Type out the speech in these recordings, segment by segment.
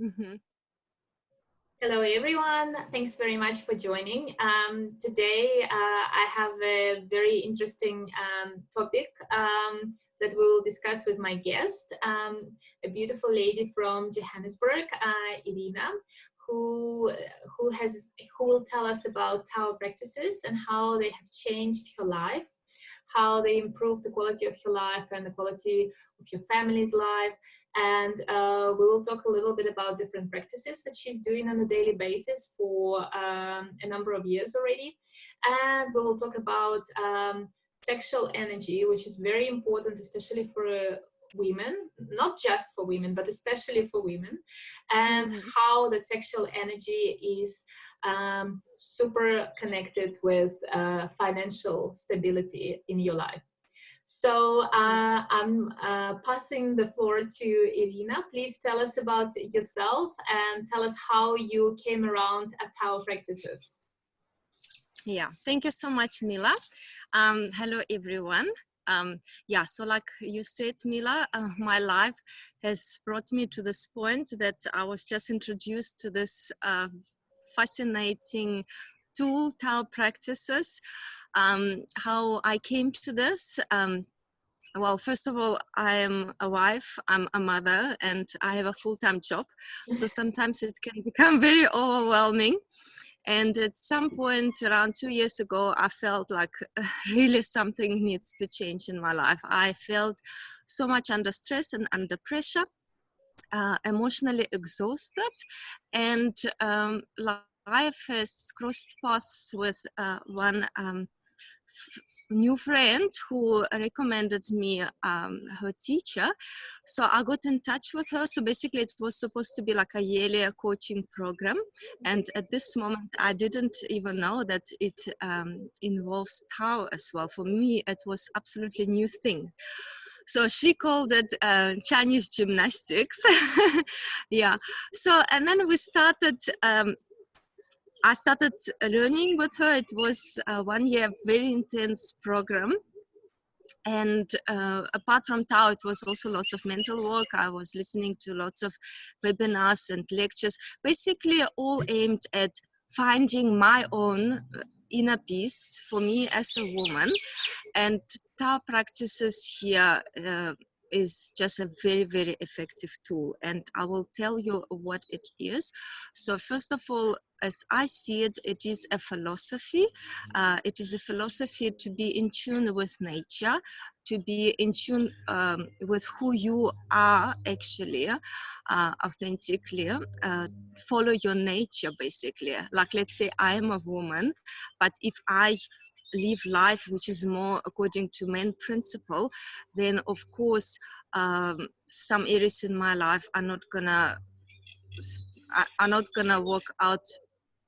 Mm-hmm. Hello, everyone. Thanks very much for joining. Today, I have a very interesting topic that we will discuss with my guest, a beautiful lady from Johannesburg, Irina, who will tell us about Tao practices and how they have changed her life, how they improve the quality of your life and the quality of your family's life. And we will talk a little bit about different practices that she's doing on a daily basis for a number of years already. And we will talk about sexual energy, which is very important, especially for women, not just for women, but especially for women, and how that sexual energy is super connected with financial stability in your life. So I'm passing the floor to Irina. Please tell us about yourself and tell us how you came around at Tao practices. Yeah, thank you so much, Mila. Hello, everyone. Yeah, so like you said, Mila, my life has brought me to this point that I was just introduced to this fascinating tool, Tao practices. How I came to this, well, first of all, I am a wife, I'm a mother, and I have a full-time job. So sometimes it can become very overwhelming. And at some point around 2 years ago, I felt like really something needs to change in my life. I felt so much under stress and under pressure, emotionally exhausted, and life has crossed paths with one new friend who recommended me her teacher. So I got in touch with her. So basically it was supposed to be like a yearly coaching program, and at this moment I didn't even know that it involves Tao as well. For me it was absolutely new thing. So she called it Chinese gymnastics. Yeah. So and then we started I started learning with her. It was a 1 year very intense program. And apart from Tao, it was also lots of mental work. I was listening to lots of webinars and lectures, basically all aimed at finding my own inner peace for me as a woman. And Tao practices here is just a very, very effective tool. And I will tell you what it is. So first of all, as I see it, it is a philosophy. It is a philosophy to be in tune with nature, to be in tune with who you are actually, authentically. Follow your nature, basically. Like, let's say I am a woman, but if I live life which is more according to men principle, then of course some areas in my life are not gonna work out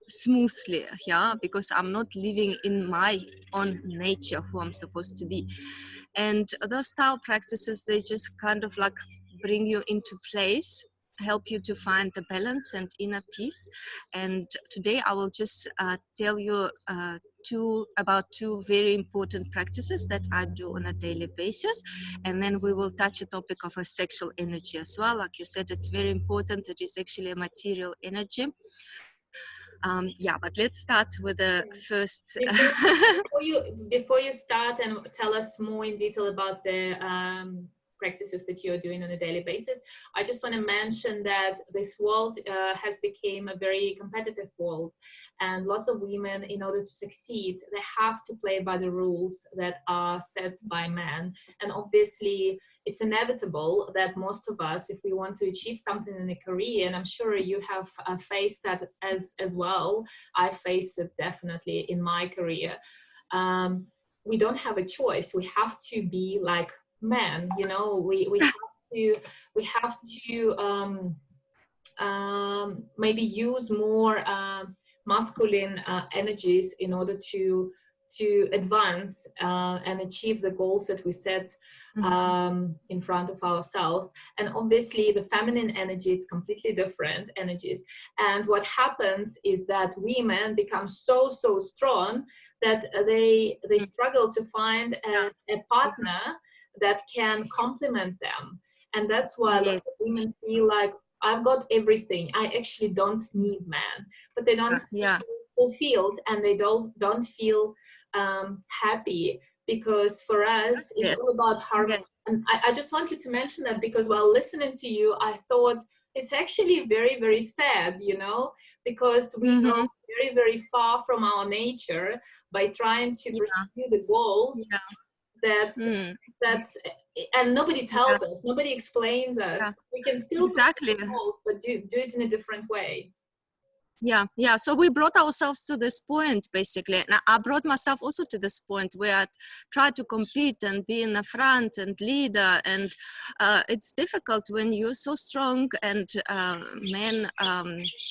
smoothly, yeah, because I'm not living in my own nature, who I'm supposed to be. And those style practices, they just kind of like bring you into place, help you to find the balance and inner peace. And today I will just tell you about two very important practices that I do on a daily basis, and then we will touch a topic of a sexual energy as well. Like you said, it's very important. It is actually a material energy. Yeah, but let's start with the first. Before you start and tell us more in detail about the practices that you're doing on a daily basis, I just want to mention that this world has become a very competitive world, and lots of women, in order to succeed, they have to play by the rules that are set by men. And obviously it's inevitable that most of us, if we want to achieve something in a career, and I'm sure you have faced that as well, I faced it definitely in my career, we don't have a choice. We have to be like men, you know. We have to maybe use more masculine energies in order to advance and achieve the goals that we set in front of ourselves. And obviously the feminine energy, it's completely different energies. And what happens is that women become so strong that they struggle to find a partner that can complement them. And that's why Yes. women feel like, I've got everything. I actually don't need man, but they don't Yeah, feel fulfilled, and they don't feel happy, because for us it's yeah, all about yeah, harmony. And I just wanted to mention that because while listening to you, I thought it's actually very, very sad, you know, because we go mm-hmm. very, very far from our nature by trying to Yeah, pursue the goals yeah, that mm, that and nobody yeah, tells us, nobody explains us. yeah, We can still exactly. pursue goals, but do it in a different way. Yeah, yeah. So we brought ourselves to this point, basically. And I brought myself also to this point where I try to compete and be in the front and leader. And it's difficult when you're so strong and men,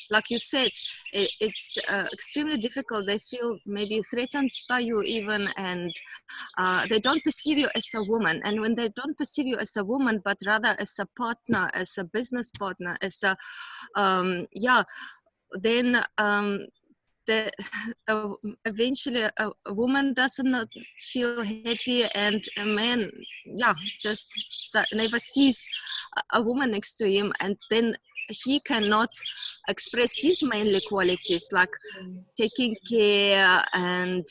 like you said, it's extremely difficult. They feel maybe threatened by you even, and they don't perceive you as a woman. And when they don't perceive you as a woman, but rather as a partner, as a business partner, as a, yeah, then the, eventually a woman does not feel happy, and a man, yeah, just that never sees a woman next to him, and then he cannot express his manly qualities like taking care and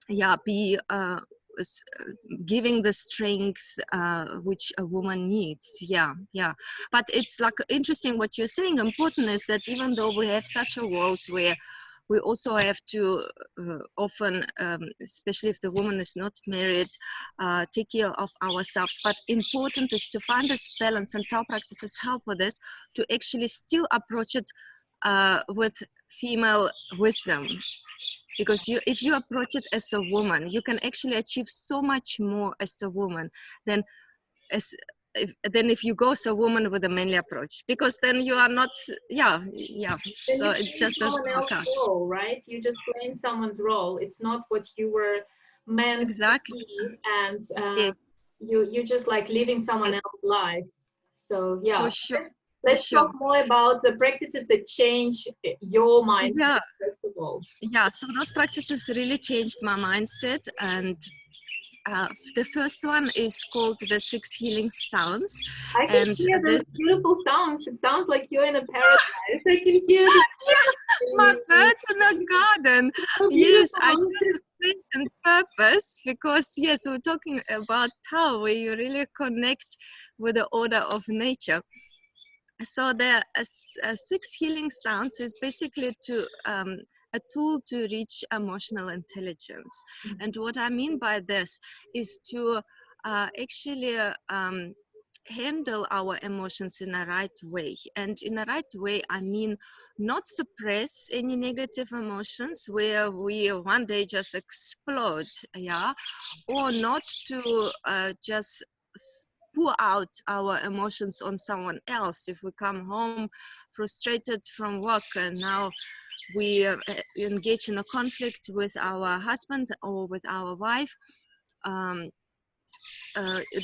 yeah, be giving the strength which a woman needs. Yeah, yeah. But it's like interesting what you're saying. Important is that even though we have such a world where we also have to often, especially if the woman is not married, take care of ourselves. But important is to find this balance, and Tao practices help with this, to actually still approach it with female wisdom, because if you approach it as a woman, you can actually achieve so much more as a woman than as if you go as a woman with a manly approach, because then you are not, yeah, yeah, Then so you're it playing just doesn't someone work else's out. role, right? You're just playing someone's role. It's not what you were meant to Exactly. be, and Yeah, you're just like living someone else's life. So yeah, for sure, for let's sure. talk more about the practices that change your mindset, Yeah, first of all. yeah, so those practices really changed my mindset. And the first one is called the 6 healing sounds. I can And hear this those beautiful sounds. It sounds like you're in a paradise. I can hear the my birds. birds in the garden. So Yes, I beautiful. chose this place on purpose because, yes, we're talking about Tao, where you really connect with the order of nature. So the 6 healing sounds is basically a tool to reach emotional intelligence. And what I mean by this is to actually handle our emotions in the right way. And in the right way, I mean not suppress any negative emotions where we one day just explode, yeah, or not to just pour out our emotions on someone else. If we come home frustrated from work and now we engage in a conflict with our husband or with our wife, um,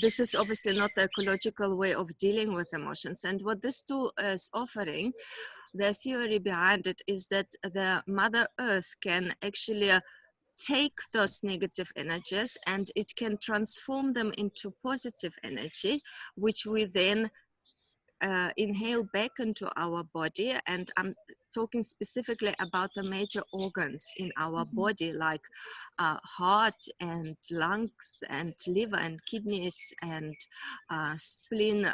this is obviously not the ecological way of dealing with emotions. And what this tool is offering, the theory behind it, is that the Mother Earth can actually take those negative energies and it can transform them into positive energy, which we then inhale back into our body. And I'm talking specifically about the major organs in our body, like heart and lungs and liver and kidneys and spleen,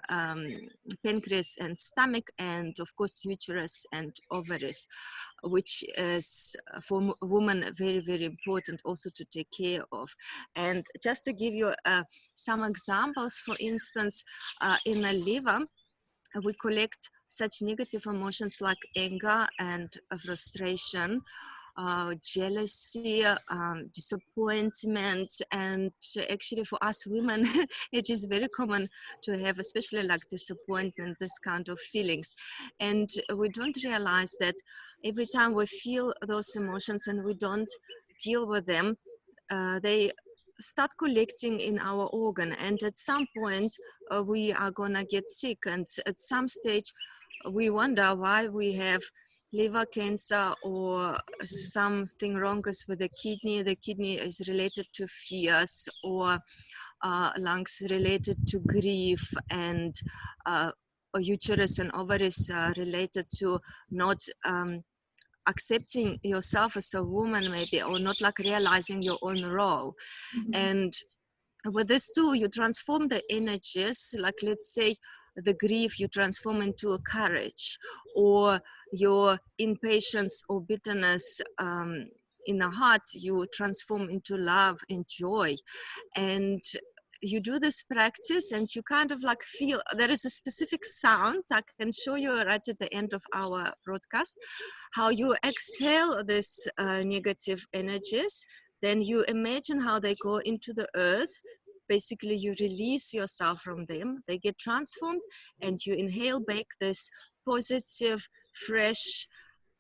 pancreas and stomach, and of course uterus and ovaries, which is for women very, very important also to take care of. And just to give you some examples, for instance, in the liver, we collect such negative emotions like anger and frustration, jealousy, disappointment. And actually for us women, it is very common to have, especially like disappointment, this kind of feelings. And we don't realize that every time we feel those emotions and we don't deal with them, they start collecting in our organ, and at some point we are gonna get sick, and at some stage we wonder why we have liver cancer or something wrong is with the kidney is related to fears, or lungs related to grief, and uterus and ovaries related to not accepting yourself as a woman, maybe, or not like realizing your own role. And with this too, you transform the energies, like let's say the grief you transform into a courage, or your impatience or bitterness in the heart you transform into love and joy. And you do this practice and you kind of like feel there is a specific sound. I can show you right at the end of our broadcast how you exhale this negative energies. Then you imagine how they go into the earth. Basically you release yourself from them, they get transformed, and you inhale back this positive fresh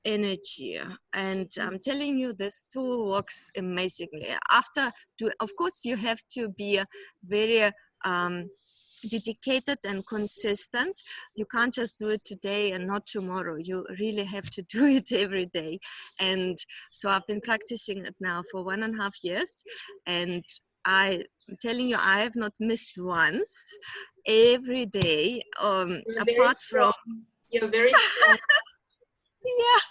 energy. And I'm telling you, this tool works amazingly. Of course you have to be very dedicated and consistent. You can't just do it today and not tomorrow. You really have to do it every day. And so I've been practicing it now for 1.5 years, and I'm telling you, I have not missed once. Every day, apart from you're very strong. yeah,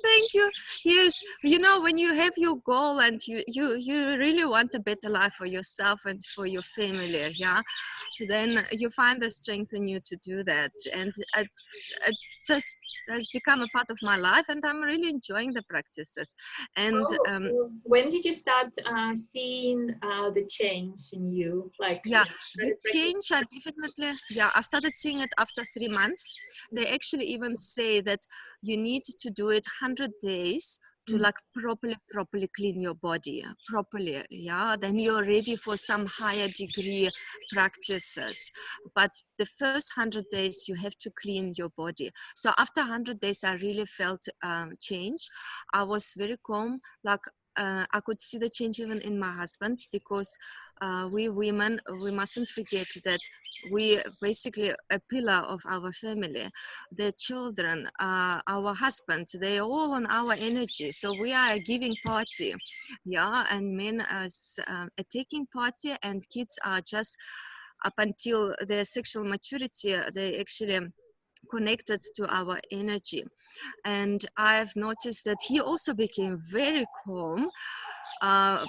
thank you. Yes, you know, when you have your goal and you really want a better life for yourself and for your family, yeah, then you find the strength in you to do that. And it just has become a part of my life, and I'm really enjoying the practices. And When did you start seeing the change in you? Like, yeah, the change, I definitely, yeah, I started seeing it after 3 months. They actually even say that you need to do it 100 days to like properly clean your body properly, yeah, then you're ready for some higher degree practices. But the first 100 days you have to clean your body. So after 100 days I really felt change. I was very calm, like I could see the change even in my husband, because we women, we mustn't forget that we basically a pillar of our family. The children, our husbands, they're all on our energy. So we are a giving party, yeah, and men as a taking party, and kids are just up until their sexual maturity, they actually connected to our energy. And I've noticed that he also became very calm. uh,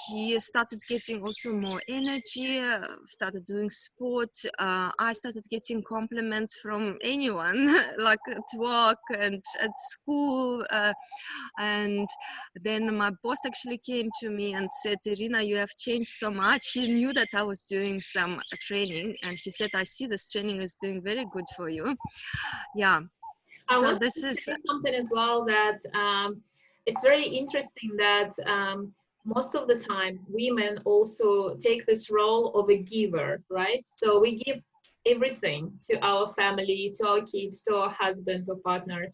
he started getting also more energy, started doing sports. I started getting compliments from anyone, like at work and at school. And then my boss actually came to me and said, Irina, you have changed so much. He knew that I was doing some training, and he said, I see this training is doing very good for you. Yeah. I So want this to is say something as well, that it's very interesting that most of the time women also take this role of a giver, right? So we give everything to our family, to our kids, to our husband or partner,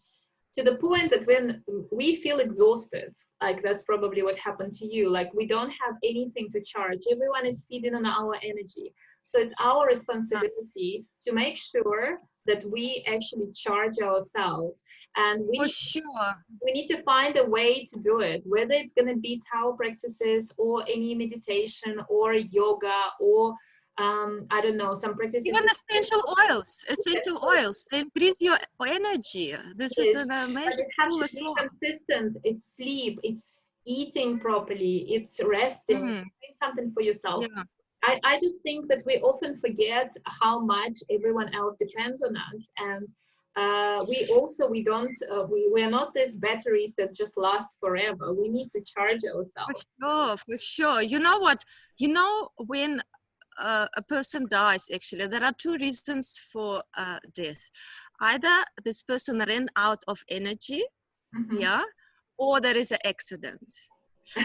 to the point that when we feel exhausted, like that's probably what happened to you, like we don't have anything to charge. Everyone is feeding on our energy. So it's our responsibility to make sure that we actually charge ourselves. And for sure. we need to find a way to do it, whether it's going to be Tao practices or any meditation or yoga or I don't know, some practices. Even essential oils, they increase your energy. This is Yes, an but amazing it has tool to as be well. consistent. It's sleep, it's eating properly, it's resting, doing something for yourself. Yeah. I just think that we often forget how much everyone else depends on us. And we are not these batteries that just last forever. We need to charge ourselves. For sure. You know what? You know, when a person dies, actually, there are two reasons for death. Either this person ran out of energy, yeah, or there is an accident.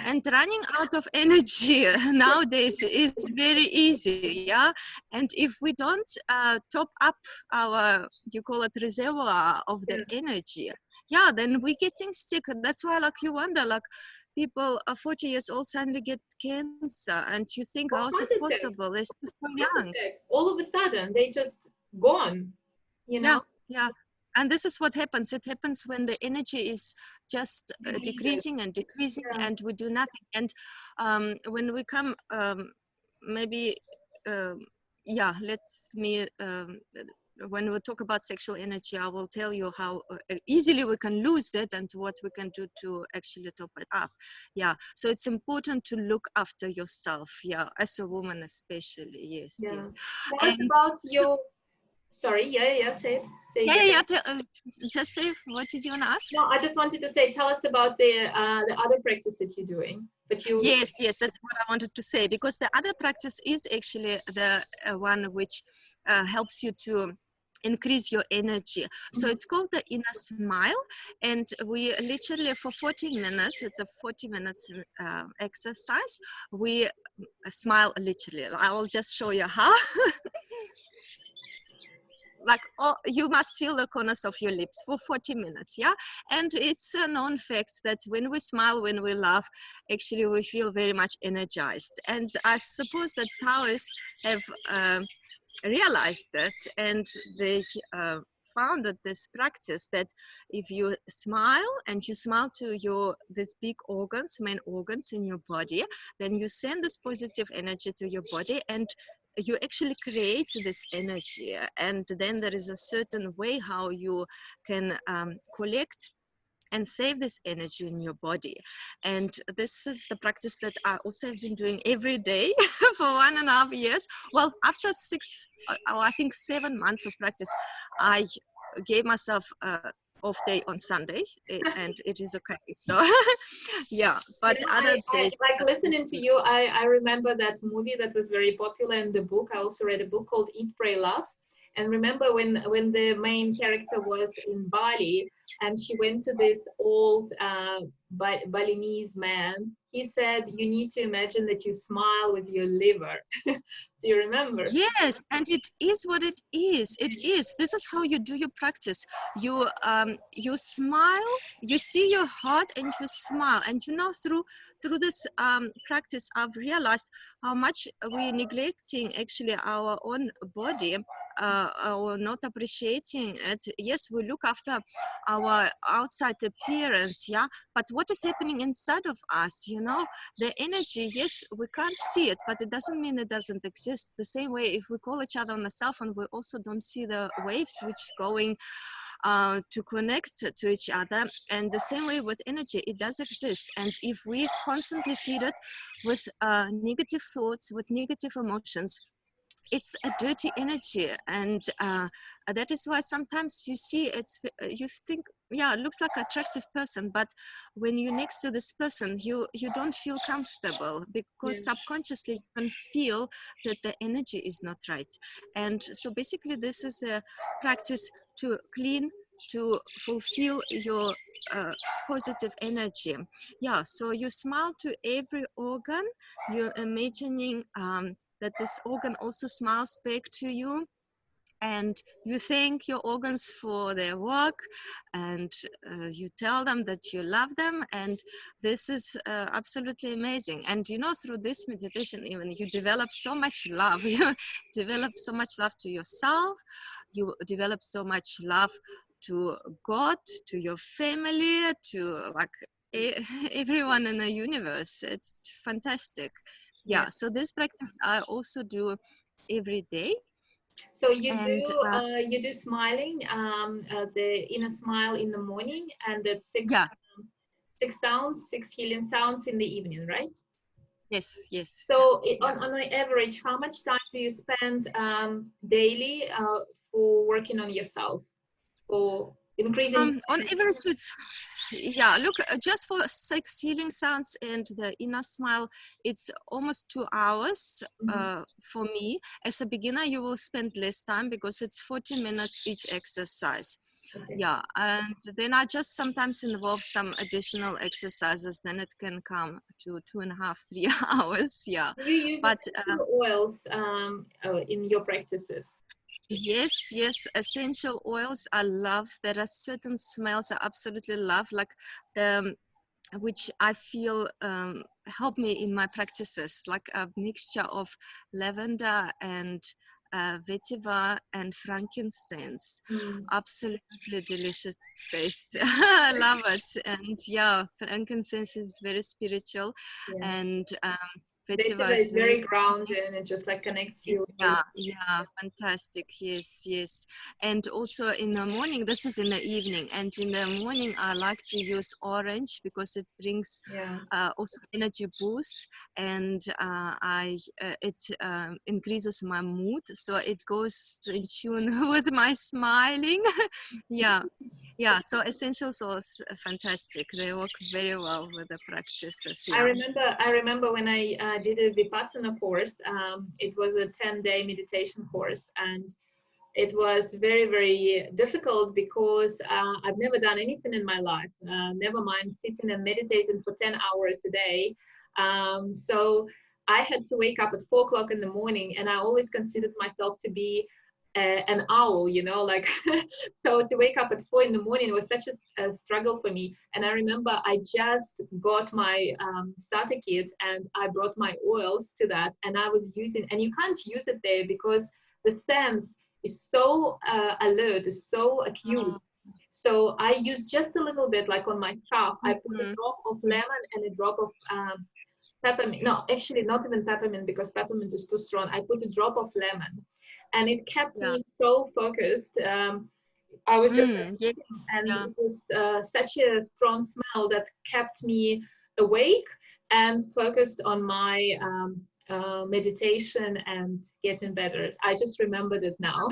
And running out of energy nowadays is very easy, yeah. And if we don't top up our, you call it reservoir of the energy, yeah, then we're getting sick. And that's why, like, you wonder, like, people are 40 years old suddenly get cancer, and you think, how is it possible? They're still so young. All of a sudden, they just gone, you know? Yeah. And this is what happens. It happens when the energy is just decreasing and decreasing, and we do nothing. And when we come, maybe, yeah, let me when we talk about sexual energy, I will tell you how easily we can lose it and what we can do to actually top it up. Yeah, so it's important to look after yourself, yeah, as a woman especially. Yes, Yeah. yes. Tell us And about so, your. Sorry. Yeah. Say yeah, it yeah, again. yeah, just say, what did you want to ask? No, I just wanted to say, tell us about the other practice that you're doing. But you. Yes, yes, that's what I wanted to say, because the other practice is actually the one which helps you to increase your energy. So Mhm. it's called the inner smile, and we literally for 40 minutes, it's a 40 minutes exercise. We smile literally. I will just show you how. Like, oh, you must feel the corners of your lips for 40 minutes, yeah. And it's a known fact that when we smile, when we laugh, actually we feel very much energized. And I suppose that Taoists have realized that, and they founded this practice that if you smile and you smile to your these big organs, main organs in your body, then you send this positive energy to your body, and you actually create this energy. And then there is a certain way how you can collect and save this energy in your body. And this is the practice that I also have been doing every day for 1.5 years. Well, after I think 7 months of practice, I gave myself a off day on Sunday, and it is okay. So yeah, but other I days, like listening to you. I remember that movie that was very popular in the book. I also read a book called Eat, Pray, Love. And remember when the main character was in Bali and she went to this old Balinese man. He said, "You need to imagine that you smile with your liver." Do you remember? yes, and it is what it is. It is. This is how you do your practice. You smile. You see your heart, and you smile. And through this practice, I've realized how much we're neglecting actually our own body, or not appreciating it. Yes, we look after our outside appearance, yeah, but what is happening inside of us? The energy, yes, we can't see it, but it doesn't mean it doesn't exist. The same way, if we call each other on the cell phone, we also don't see the waves which going to connect to each other. And the same way with energy, it does exist. And if we constantly feed it with negative thoughts, with negative emotions, it's a dirty energy. And that is why sometimes you see you think, yeah, it looks like an attractive person, but when you're next to this person, you don't feel comfortable, Yeah. because subconsciously you can feel that the energy is not right. And so basically this is a practice to clean, to fulfill your positive energy. Yeah, so you smile to every organ. You're imagining that this organ also smiles back to you, and you thank your organs for their work, and you tell them that you love them. And this is absolutely amazing. And through this meditation, even you develop so much love. You develop so much love to yourself. You develop so much love to God, to your family, to everyone in the universe. It's fantastic. Yeah. Yeah, so this practice I also do every day. So And you do smiling, the inner smile in the morning, and that yeah, six healing sounds in the evening, right? yes, yes, So yeah. on an average, how much time do you spend daily for working on yourself, for increasing On your average, it's, yeah, look, just for 6 healing sounds and the inner smile, it's almost 2 hours energy? for me. As a beginner, you will spend less time because it's 40 minutes each exercise. Okay. Yeah, and then I just sometimes involve some additional exercises. Then it can come to 2.5, 3 hours. Yeah, Do you use but essential oils in your practices? yes, yes, essential oils I love. There are certain smells I absolutely love, like the which I feel help me in my practices, like a mixture of lavender and vetiver and frankincense. Mm, Absolutely delicious taste. I love it. And yeah, frankincense is very spiritual, yeah. and Vetiver was is very very. grounded and it just like connects you with. Yeah, yeah, fantastic. Yes, yes. And also in the morning, this is in the evening, and in the morning, I like to use orange because it brings Yeah. also energy boost, and it increases my mood, so it goes in tune with my smiling. Yeah, yeah. So essentials was fantastic. They work very well with the practices. I Yeah. remember, I remember when I did a Vipassana course, it was a 10-day meditation course, and it was very, very difficult because I've never done anything in my life, never mind sitting and meditating for 10 hours a day. So I had to wake up at 4 o'clock in the morning, and I always considered myself to be an owl, you know, like, so to wake up at 4 in the morning was such a struggle for me. And I remember I just got my starter kit and I brought my oils to that, and I was using, and you can't use it there because the sense is so alert, is so acute. So I used just a little bit, like on my scalp. I put a Mhm. drop of lemon and a drop of peppermint. No, actually not even peppermint because peppermint is too strong. I put a drop of lemon, and it kept Yeah. me so focused. I was just like, Yeah. and Yeah. it was such a strong smell that kept me awake and focused on my meditation and getting better. I just remembered it now.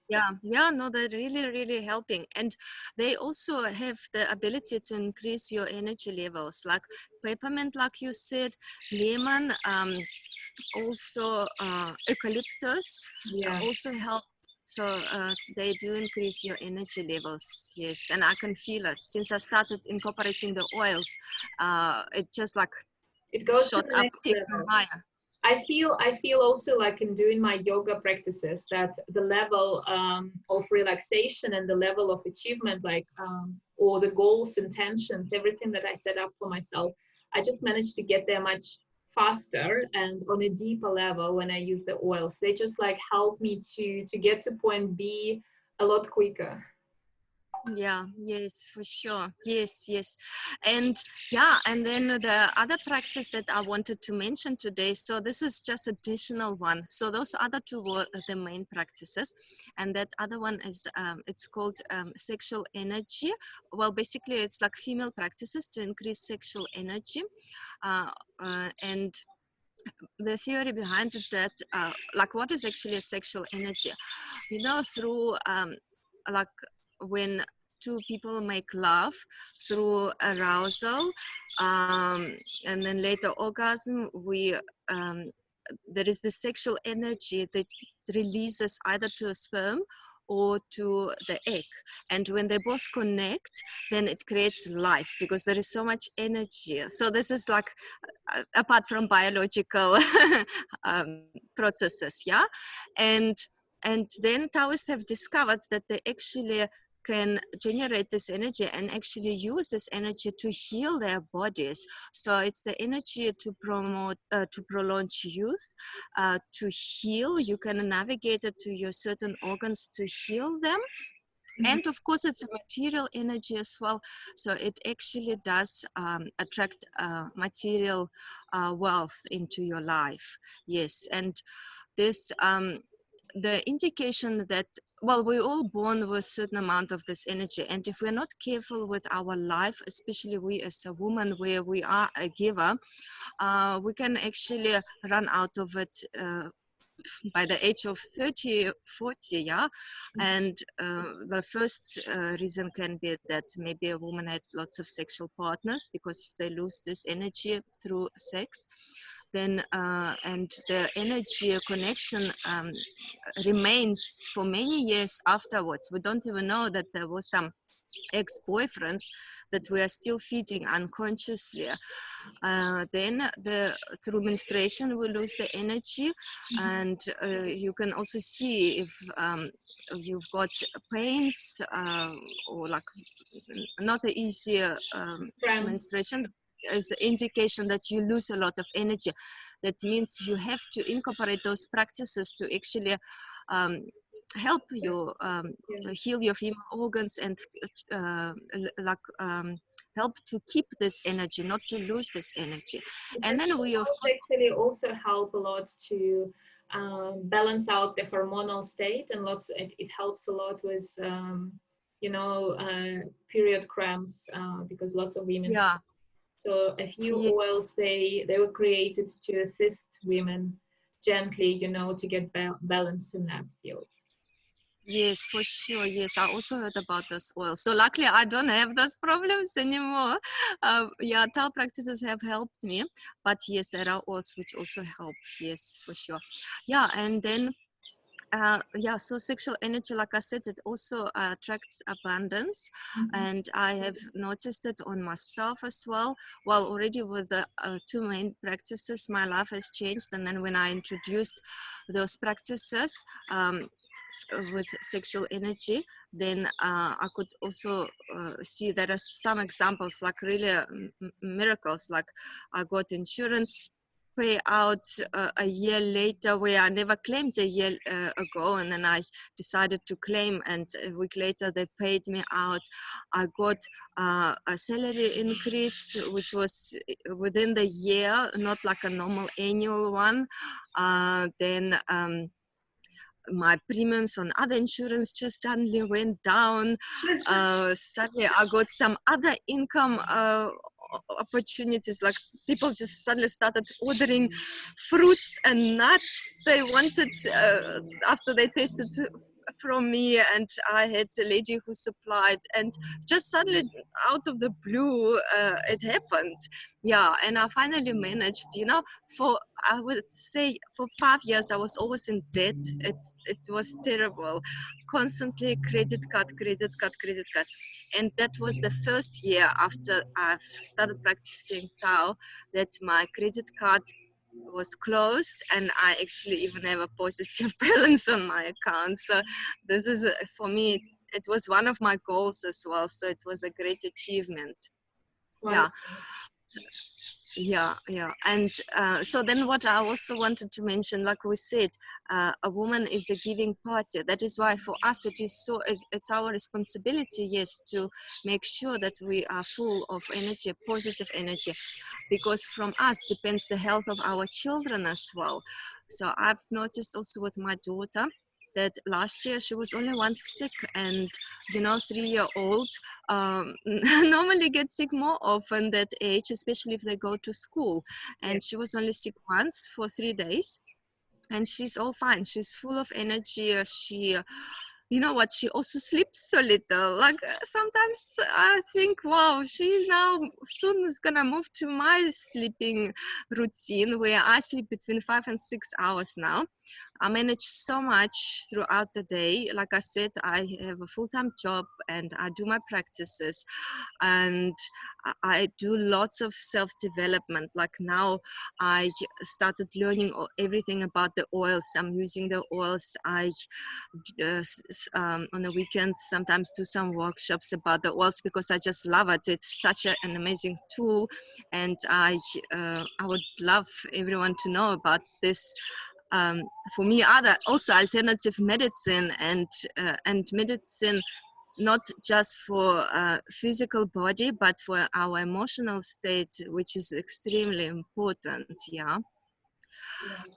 Yeah, yeah, no, they're really, really helping. And they also have the ability to increase your energy levels, like peppermint, like you said, lemon, also eucalyptus Yeah. also help. So they do increase your energy levels, yes. And I can feel it. Since I started incorporating the oils, it just like It goes to shot the up next even level. higher. I feel also like in doing my yoga practices that the level of relaxation and the level of achievement, like or the goals, intentions, everything that I set up for myself, I just managed to get there much faster and on a deeper level when I use the oils. They just like help me to get to point B a lot quicker. Yeah, yes, for sure. Yes, yes. And yeah, and then the other practice that I wanted to mention today, so this is just additional one. So those other two were the main practices. And that other one is, it's called sexual energy. Well, basically it's like female practices to increase sexual energy. And the theory behind it that, like what is actually a sexual energy? You know, through like when two people make love through arousal, and then later orgasm, um, there is the sexual energy that releases either to a sperm or to the egg, and when they both connect, then it creates life because there is so much energy. So this is like apart from biological processes, yeah. And and then Taoists have discovered that they actually can generate this energy and actually use this energy to heal their bodies. So it's the energy to promote, to prolong youth, to heal. You can navigate it to your certain organs to heal them. And of course, it's a material energy as well. So it actually does attract material wealth into your life. Yes. And this, the indication that, well, we're all born with a certain amount of this energy, and if we're not careful with our life, especially we as a woman, where we are a giver, we can actually run out of it by the age of 30, 40, yeah. And the first reason can be that maybe a woman had lots of sexual partners because they lose this energy through sex. Then and the energy connection remains for many years afterwards. We don't even know that there was some ex-boyfriends that we are still feeding unconsciously. Then through menstruation we lose the energy, and you can also see if you've got pains, or like not an easy Cramps. menstruation, is an indication that you lose a lot of energy. That means you have to incorporate those practices to actually help you Yeah. heal your female organs and like help to keep this energy, not to lose this energy. And then Essential we, of oils course, actually also help a lot to balance out the hormonal state, and it helps a lot with period cramps, because lots of women have. yeah, So a few yeah. oils, they were created to assist women gently, to get balance in that field. Yes, for sure. Yes, I also heard about this oil. So luckily, I don't have those problems anymore. Yeah, Tao practices have helped me. But yes, there are oils which also help. Yes, for sure. Yeah, and then yeah, so sexual energy, like I said, it also attracts abundance, Mhm. and I have noticed it on myself as well. Well, already with the two main practices, my life has changed, and then when I introduced those practices, with sexual energy, then I could also see there are some examples, like really miracles, like I got insurance payout a year later where I never claimed a year ago, and then I decided to claim, and a week later they paid me out. I got a salary increase which was within the year, not like a normal annual one. Then my premiums on other insurance just suddenly went down. Suddenly I got some other income opportunities, like people just suddenly started ordering fruits and nuts they wanted after they tasted from me, and I had a lady who supplied, and just suddenly out of the blue it happened. Yeah, and I finally managed, for, I would say, for 5 years I was always in debt. It was terrible, constantly credit card, credit card, credit card. And that was the first year after I've started practicing Tao that my credit card was closed, and I actually even have a positive balance on my account. So this is for me, it was one of my goals as well, so it was a great achievement. Wow. Yeah. Yeah. And so then what I also wanted to mention, like we said, a woman is a giving party. That is why for us it is so, it's our responsibility, yes, to make sure that we are full of energy, positive energy, because from us depends the health of our children as well. So I've noticed also with my daughter that last year she was only once sick, and 3-year-old normally get sick more often that age, especially if they go to school. Yeah. And she was only sick once for 3 days, and she's all fine. She's full of energy. She you know what, she also sleeps so little. Like sometimes I think, wow, she's now soon is gonna move to my sleeping routine where I sleep between 5 and 6 hours now. I manage so much throughout the day. Like I said, I have a full-time job and I do my practices, and I do lots of self-development. Like now I started learning everything about the oils. I'm using the oils. I on the weekends sometimes do some workshops about the oils because I just love it. It's such an amazing tool, and I would love everyone to know about this. For me, other also alternative medicine, and medicine not just for physical body but for our emotional state, which is extremely important. Yeah.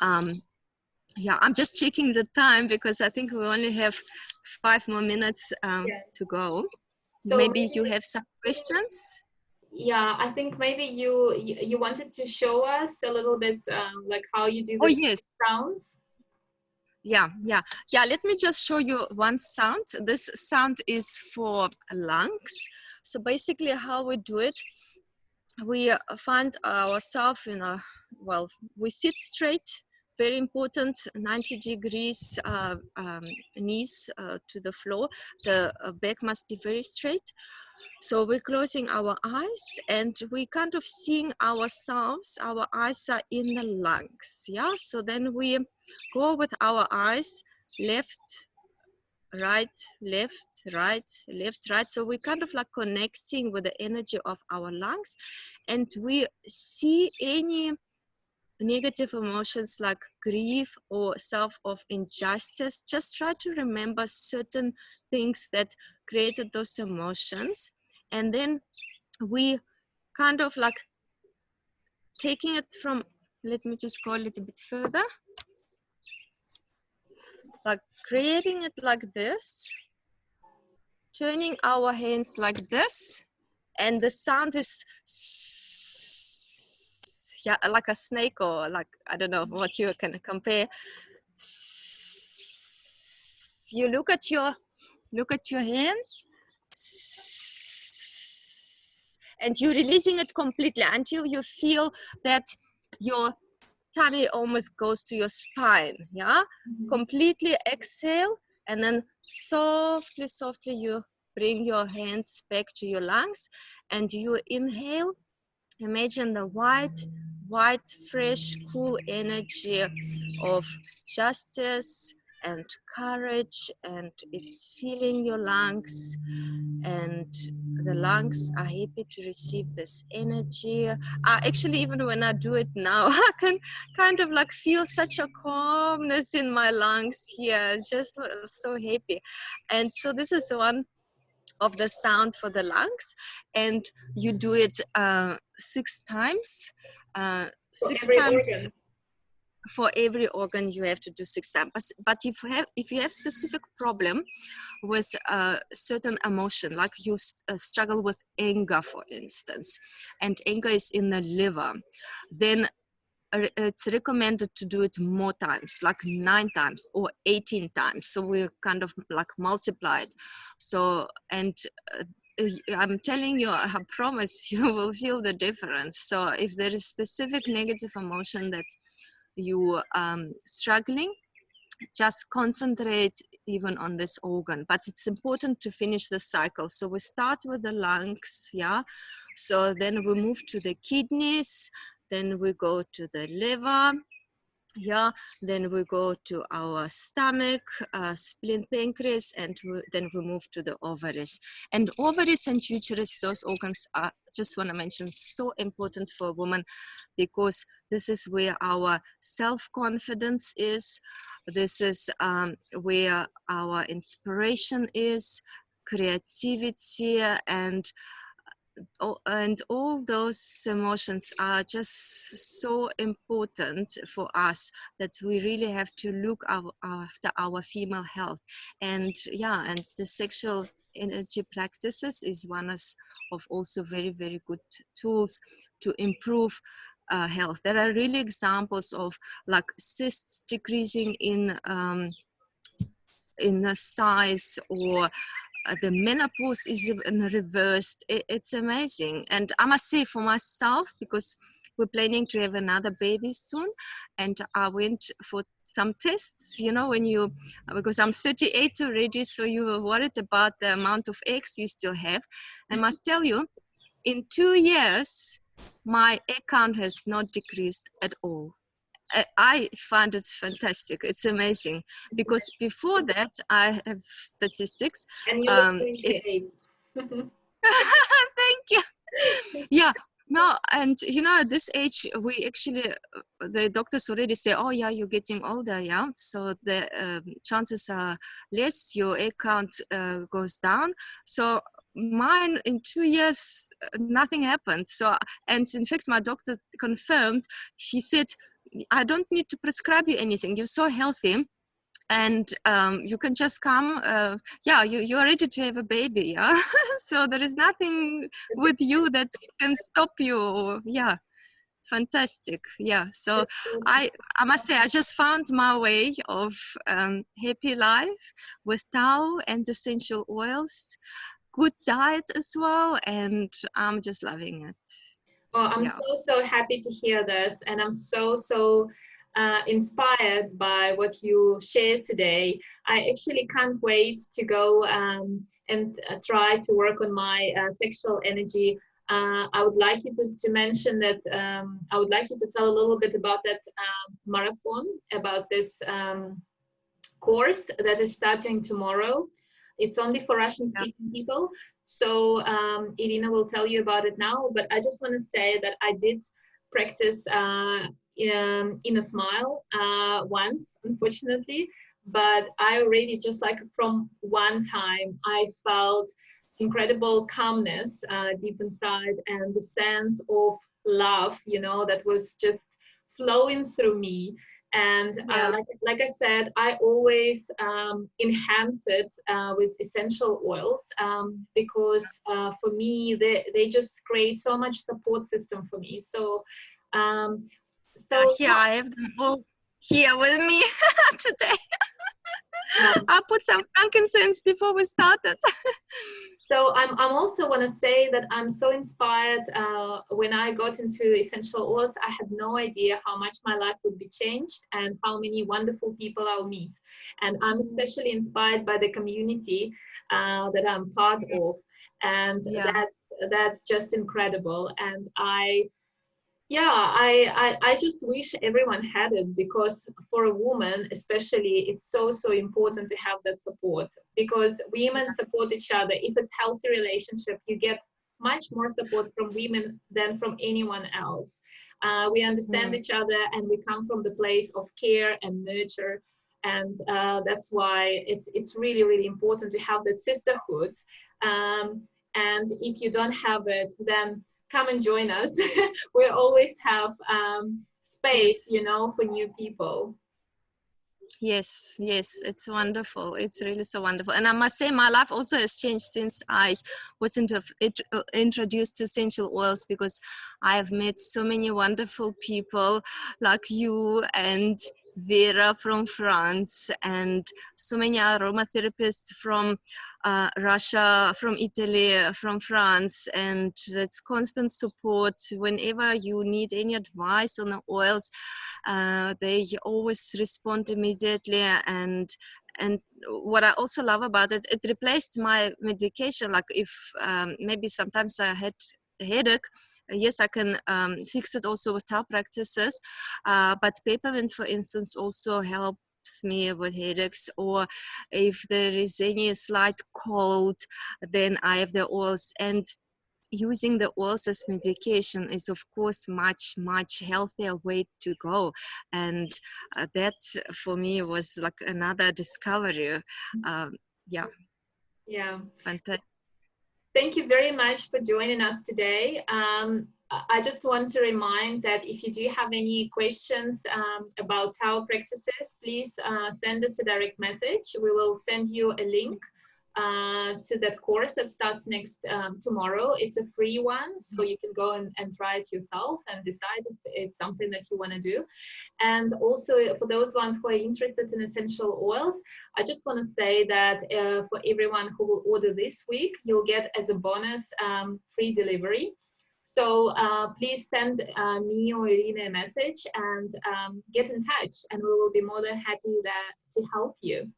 um yeah, I'm just checking the time because I think we only have 5 more minutes Yeah. to go. So Maybe you have some questions. yeah, I think maybe you wanted to show us a little bit, like how you do Oh the yes. sounds. Yeah, let me just show you one sound. This sound is for lungs. So basically how we do it, we find ourselves in a, well, we sit straight, very important, 90 degrees knees to the floor. The back must be very straight. So we're closing our eyes and we kind of seeing ourselves, our eyes are in the lungs. Yeah, so then we go with our eyes left, right, left, right, left, right. So we're kind of like connecting with the energy of our lungs, and we see any negative emotions like grief or self of injustice. Just try to remember certain things that created those emotions, and then we kind of like taking it from, let me just go a little bit further, like grabbing it like this, turning our hands like this, and the sound is yeah, like a snake, or like, I don't know what you can compare. You look at your hands, and you're releasing it completely until you feel that your tummy almost goes to your spine. Yeah, completely exhale, and then softly you bring your hands back to your lungs, and you inhale. Imagine the white, fresh, cool energy of justice and courage, and it's filling your lungs, and the lungs are happy to receive this energy. Actually, even when I do it now, I can kind of like feel such a calmness in my lungs here, just so happy. And so this is one of the sound for the lungs, and you do it 6 times. For 6 every times organ. for every organ you have to do 6 times. But if you have specific problem with a certain emotion, like you struggle with anger, for instance, and anger is in the liver, then it's recommended to do it more times, like 9 times or 18 times. So we kind of like multiply it. So, and I'm telling you, I promise you will feel the difference. So if there is specific negative emotion that you struggling, just concentrate even on this organ. But it's important to finish the cycle. So we start with the lungs, yeah. So then we move to the kidneys, then we go to the liver, yeah, then we go to our stomach, spleen, pancreas, and then we move to the ovaries. And ovaries and uterus, those organs are, just want to mention, so important for a woman, because this is where our self-confidence is. This is where our inspiration is, creativity, and all those emotions are just so important for us, that we really have to look after our female health. And yeah, and the sexual energy practices is one of also very, very good tools to improve health. There are really examples of like cysts decreasing in the size, or the menopause is reversed. It's amazing. And I must say, for myself, because we're planning to have another baby soon, and I went for some tests, you know, because I'm 38 already, so you were worried about the amount of eggs you still have. I must tell you, in 2 years, my egg count has not decreased at all. I find it fantastic. It's amazing, because before that, I have statistics. And you look It 28. Thank you. Yeah. No, and you know, at this age, we actually, the doctors already say, oh yeah, you're getting older, yeah. So the chances are less, your egg count goes down. So mine, in 2 years, nothing happened. So, and in fact, my doctor confirmed. She said, I don't need to prescribe you anything. You're so healthy, and you can just come. Yeah, you're ready to have a baby. Yeah, so there is nothing with you that can stop you. Yeah, fantastic. Yeah, so I must say, I just found my way of happy life with Tao and essential oils, good diet as well, and I'm just loving it. Well, I'm Yeah. so happy to hear this, and I'm so inspired by what you shared today. I actually can't wait to go and try to work on my sexual energy. I would like you to mention that. I would like you to tell a little bit about that marathon, about this course that is starting tomorrow. It's only for Russian-speaking people. So Irina will tell you about it now, but I just want to say that I did practice in a smile once, unfortunately, but I already, just like from one time, I felt incredible calmness deep inside, and the sense of love, you know, that was just flowing through me. And Yeah. like I said, I always enhance it with essential oils, because for me, they just create so much support system for me. So, um, so Here I have them all here with me today. yeah. I put some frankincense before we started. So I'm also want to say that I'm so inspired. When I got into essential oils, I had no idea how much my life would be changed and how many wonderful people I'll meet. And I'm especially inspired by the community that I'm part of, and Yeah. that's just incredible. And I just wish everyone had it, because for a woman especially, it's so important to have that support, because women support each other. If it's healthy relationship, you get much more support from women than from anyone else. We understand each other, and we come from the place of care and nurture, and that's why it's really important to have that sisterhood. And if you don't have it, then come and join us. We always have space, Yes. you know, for new people. Yes, yes, it's wonderful. It's really so wonderful. And I must say, my life also has changed since I was introduced to essential oils, because I have met so many wonderful people like you and Vera from France, and so many aromatherapists from Russia, from Italy, from France, and that's constant support whenever you need any advice on the oils. They always respond immediately, and what I also love about it, it replaced my medication. Like if maybe sometimes I had a headache, yes, I can fix it also with Tao practices, but peppermint, for instance, also helps me with headaches. Or if there is any slight cold, then I have the oils. And using the oils as medication is of course much healthier way to go. And that for me was like another discovery. um, yeah, Yeah. fantastic. Thank you very much for joining us today. I just want to remind that if you do have any questions about Tao practices, please send us a direct message. We will send you a link to that course that starts next tomorrow. It's a free one, so you can go and try it yourself and decide if it's something that you want to do. And also for those ones who are interested in essential oils, I just want to say that for everyone who will order this week, you'll get as a bonus free delivery. So please send me or Irina a message and get in touch, and we will be more than happy to help you.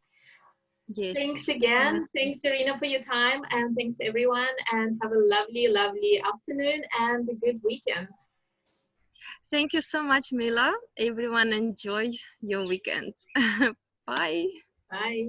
Thanks Yes. again. Thanks, Irina, for your time, and thanks everyone, and have a lovely afternoon and a good weekend. Thank you so much, Mila. Everyone enjoy your weekend. Bye. Bye.